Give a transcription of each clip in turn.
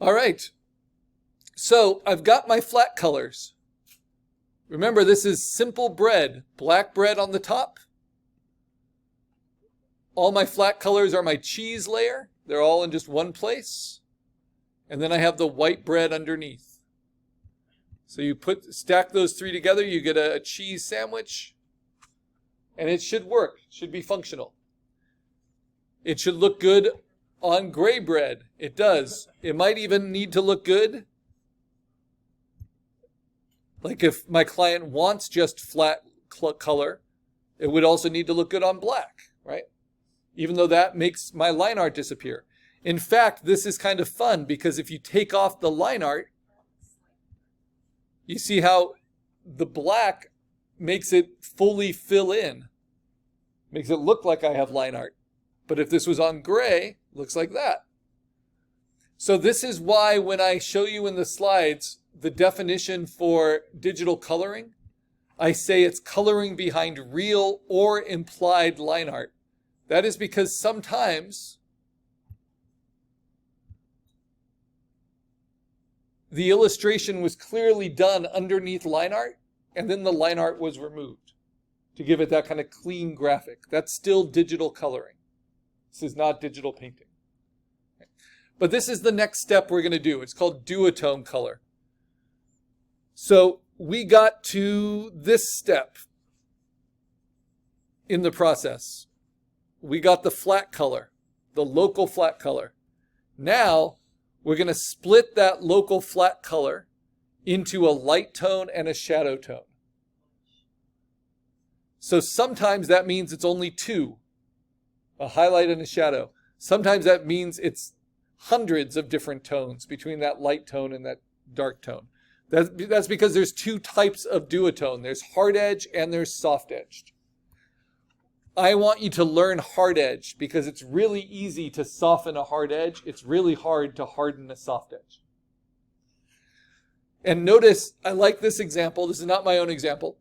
All right. So I've got my flat colors. Remember, this is simple bread, black bread on the top. All my flat colors are my cheese layer. They're all in just one place. And then I have the white bread underneath. So you stack those three together, you get a cheese sandwich. And it should work, it should be functional. It should look good on gray bread. It does. It might even need to look good. Like if my client wants just flat color, it would also need to look good on black, right? Even though that makes my line art disappear. In fact, this is kind of fun because if you take off the line art, you see how the black makes it fully fill in. Makes it look like I have line art. But if this was on gray, it looks like that. So this is why when I show you in the slides the definition for digital coloring, I say it's coloring behind real or implied line art. That is because sometimes the illustration was clearly done underneath line art, and then the line art was removed to give it that kind of clean graphic. That's still digital coloring. This is not digital painting. But this is the next step we're going to do. It's called duotone color. So we got to this step in the process. We got the flat color, the local flat color. Now we're going to split that local flat color into a light tone and a shadow tone. So sometimes that means it's only two, a highlight and a shadow. Sometimes that means it's hundreds of different tones between that light tone and that dark tone. That's because there's two types of duotone. There's hard edge and there's soft edged. I want you to learn hard edge because it's really easy to soften a hard edge. It's really hard to harden a soft edge. And notice, I like this example. This is not my own example.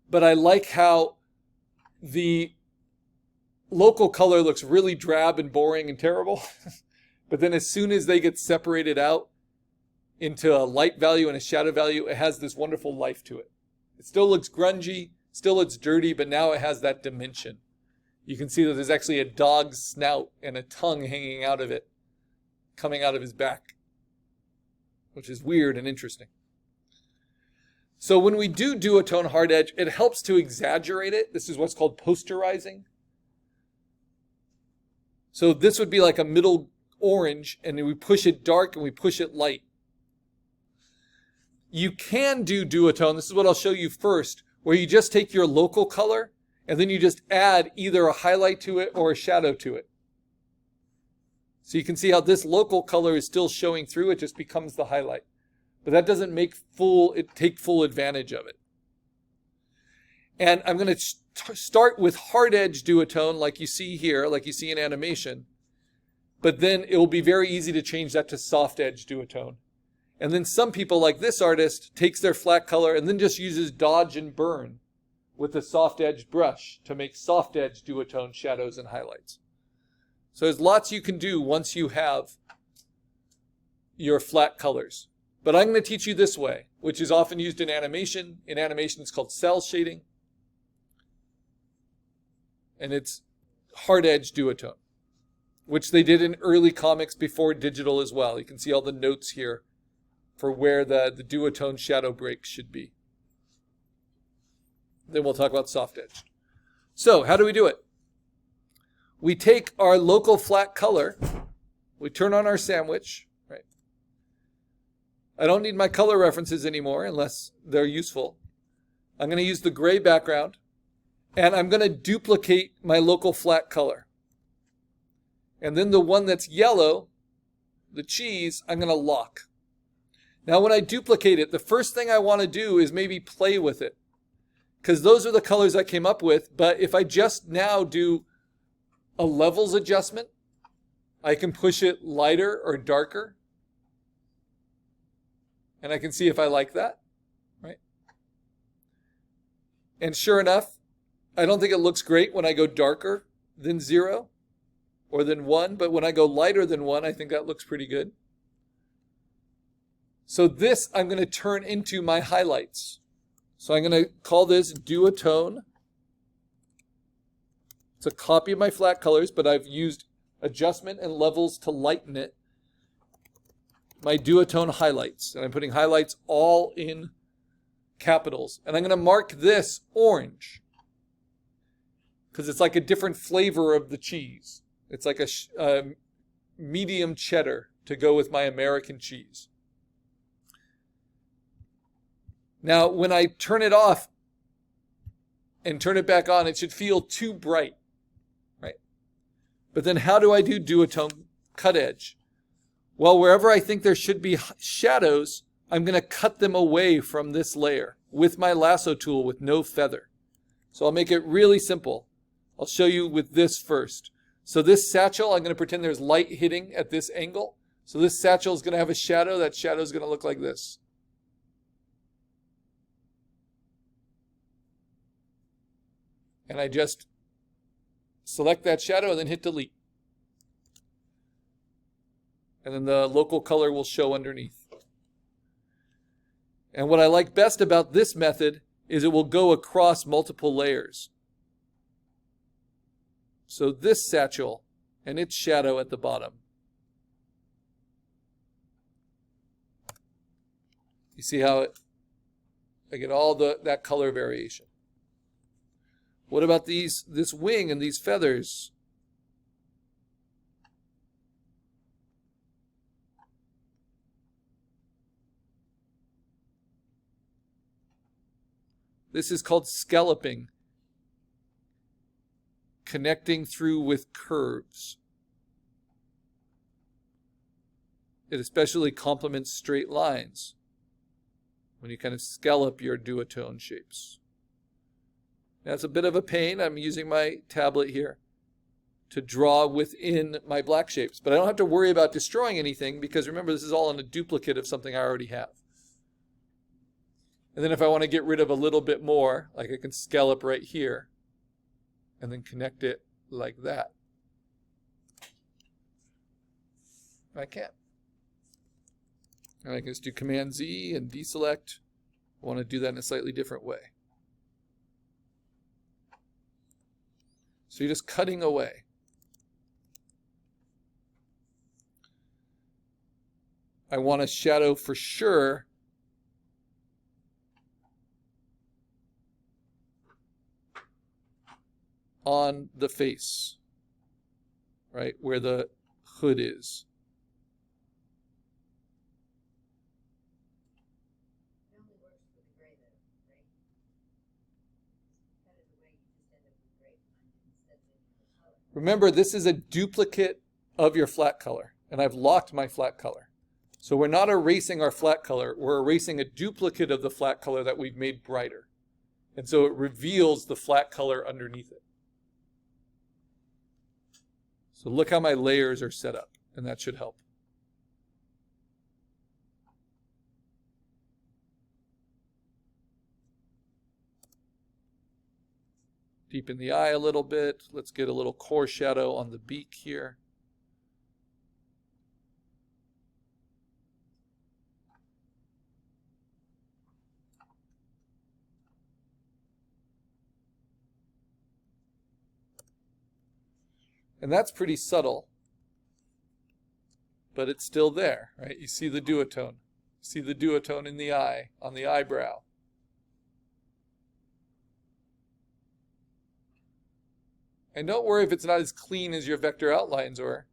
But I like how the local color looks really drab and boring and terrible. But then as soon as they get separated out into a light value and a shadow value, it has this wonderful life to it. It still looks grungy, still it's dirty, but now it has that dimension. You can see that there's actually a dog's snout and a tongue hanging out of it, coming out of his back, which is weird and interesting. So when we do duotone hard edge, it helps to exaggerate it. This is what's called posterizing. So this would be like a middle orange, and then we push it dark and we push it light. You can do duotone, this is what I'll show you first, where you just take your local color and then you just add either a highlight to it or a shadow to it. So you can see how this local color is still showing through, it just becomes the highlight. But that doesn't take full advantage of it. And I'm going to start with hard edge duotone like you see here, like you see in animation. But then it will be very easy to change that to soft edge duotone. And then some people, like this artist, takes their flat color and then just uses dodge and burn with a soft edged brush to make soft edge duotone shadows and highlights. So there's lots you can do once you have your flat colors. But I'm going to teach you this way, which is often used in animation. In animation, it's called cell shading. And it's hard edge duotone, which they did in early comics before digital as well. You can see all the notes here for where the duotone shadow breaks should be. Then we'll talk about soft edge. So how do we do it? We take our local flat color, we turn on our sandwich, right? I don't need my color references anymore unless they're useful. I'm going to use the gray background, and I'm going to duplicate my local flat color. And then the one that's yellow, the cheese, I'm going to lock. Now when I duplicate it, the first thing I want to do is maybe play with it, because those are the colors I came up with. But if I just now do a levels adjustment, I can push it lighter or darker. And I can see if I like that, right? And sure enough, I don't think it looks great when I go darker than 0 or than 1, but when I go lighter than 1, I think that looks pretty good. So this I'm going to turn into my highlights. So I'm going to call this Duotone. It's a copy of my flat colors, but I've used adjustment and levels to lighten it. My Duotone highlights. And I'm putting highlights all in capitals. And I'm going to mark this orange because it's like a different flavor of the cheese. It's like a medium cheddar to go with my American cheese. Now, when I turn it off and turn it back on, it should feel too bright, right? But then how do I do Duotone cut edge? Well, wherever I think there should be shadows, I'm going to cut them away from this layer with my lasso tool with no feather. So I'll make it really simple. I'll show you with this first. So this satchel, I'm going to pretend there's light hitting at this angle. So this satchel is going to have a shadow. That shadow is going to look like this. And I just select that shadow and then hit delete. And then the local color will show underneath. And what I like best about this method is it will go across multiple layers. So this satchel and its shadow at the bottom. You see how I get all that color variation. What about this wing and these feathers? This is called scalloping, connecting through with curves. It especially complements straight lines when you kind of scallop your duotone shapes. Now it's a bit of a pain. I'm using my tablet here to draw within my black shapes, but I don't have to worry about destroying anything because remember, this is all in a duplicate of something I already have. And then if I want to get rid of a little bit more, like I can scallop right here and then connect it like that. I can. And I can just do Command Z and deselect. I want to do that in a slightly different way. So you're just cutting away. I want a shadow for sure on the face, right, where the hood is. It only works for the gray though, right? Cut it away, you just end up with gray instead of the color. Remember, this is a duplicate of your flat color, and I've locked my flat color. So we're not erasing our flat color, we're erasing a duplicate of the flat color that we've made brighter. And so it reveals the flat color underneath it. So look how my layers are set up, and that should help. Deepen the eye a little bit. Let's get a little core shadow on the beak here. And that's pretty subtle, but it's still there, right? You see the duotone. You see the duotone in the eye, on the eyebrow. And don't worry if it's not as clean as your vector outlines were,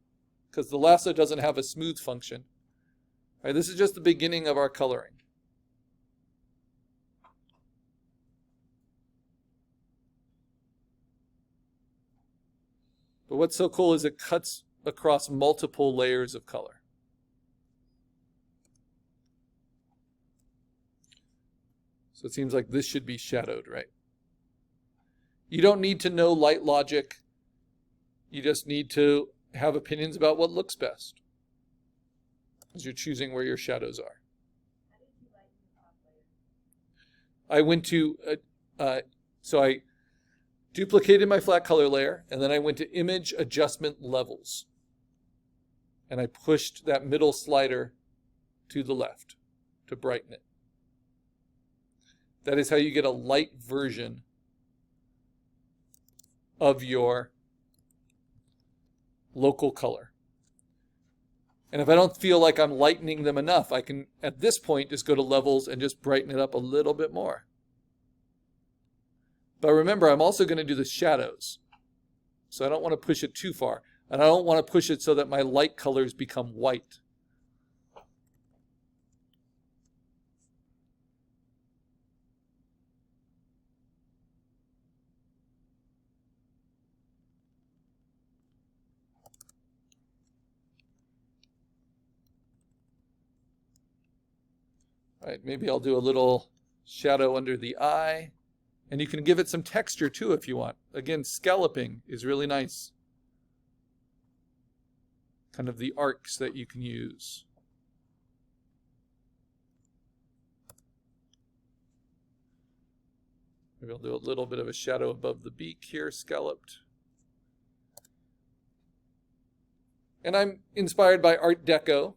because the lasso doesn't have a smooth function. All right, this is just the beginning of our coloring. But what's so cool is it cuts across multiple layers of color. So it seems like this should be shadowed, right? You don't need to know light logic. You just need to have opinions about what looks best as you're choosing where your shadows are. How did you lighten the top layer? I went to, so I duplicated my flat color layer, and then I went to Image Adjustment Levels. And I pushed that middle slider to the left. to brighten it. That is how you get a light version of your local color. And if I don't feel like I'm lightening them enough, I can, at this point, just go to levels and just brighten it up a little bit more. But remember, I'm also going to do the shadows. So I don't want to push it too far. And I don't want to push it so that my light colors become white. All right, maybe I'll do a little shadow under the eye. And you can give it some texture too if you want. Again, scalloping is really nice. Kind of the arcs that you can use. Maybe I'll do a little bit of a shadow above the beak here, scalloped. And I'm inspired by Art Deco.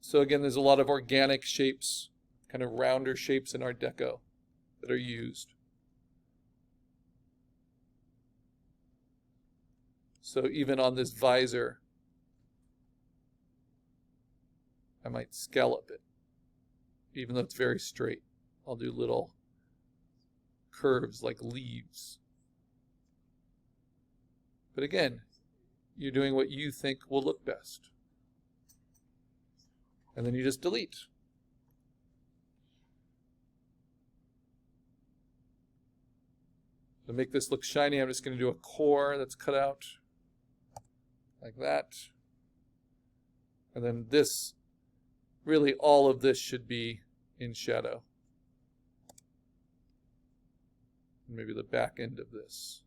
So again, there's a lot of organic shapes, kind of rounder shapes in Art Deco that are used. So even on this visor, I might scallop it, even though it's very straight. I'll do little curves like leaves. But again, you're doing what you think will look best. And then you just delete. To make this look shiny, I'm just going to do a core that's cut out like that. And then this, really all of this should be in shadow. Maybe the back end of this.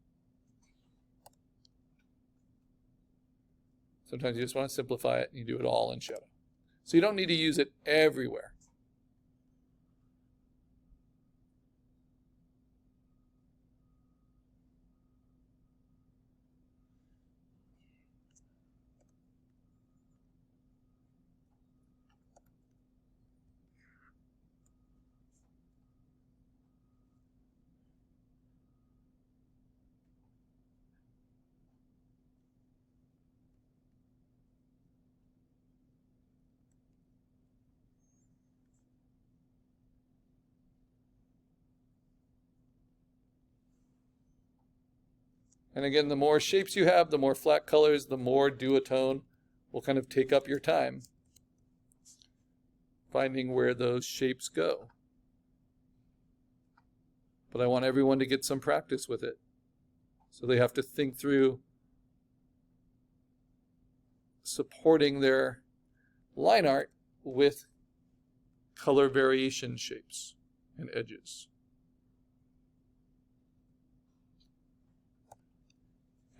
Sometimes you just want to simplify it and you do it all in shadow. So you don't need to use it everywhere. And again, the more shapes you have, the more flat colors, the more duotone will kind of take up your time finding where those shapes go. But I want everyone to get some practice with it. So they have to think through supporting their line art with color variation shapes and edges.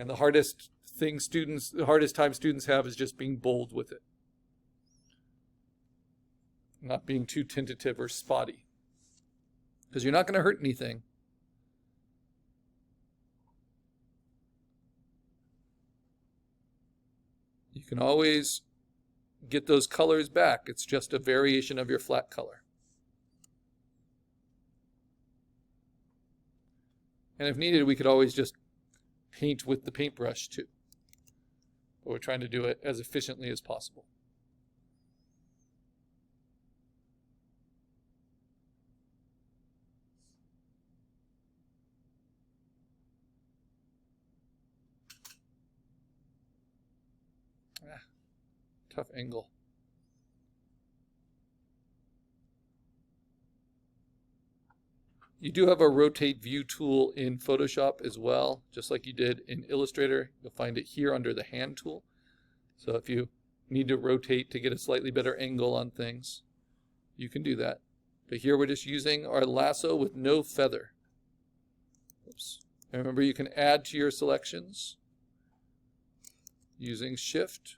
And the hardest time students have is just being bold with it. Not being too tentative or spotty. Because you're not going to hurt anything. You can always get those colors back. It's just a variation of your flat color. And if needed, we could always just paint with the paintbrush too. But we're trying to do it as efficiently as possible. Tough angle. You do have a rotate view tool in Photoshop as well, just like you did in Illustrator. You'll find it here under the hand tool. So if you need to rotate to get a slightly better angle on things, you can do that. But here we're just using our lasso with no feather. Oops. And remember, you can add to your selections using Shift.